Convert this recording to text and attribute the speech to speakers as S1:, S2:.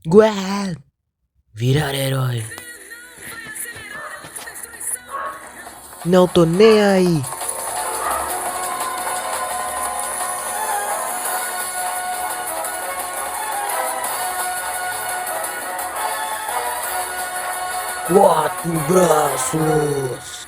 S1: Gwen! Virar herói. Não tô nem aí. Quatro braços.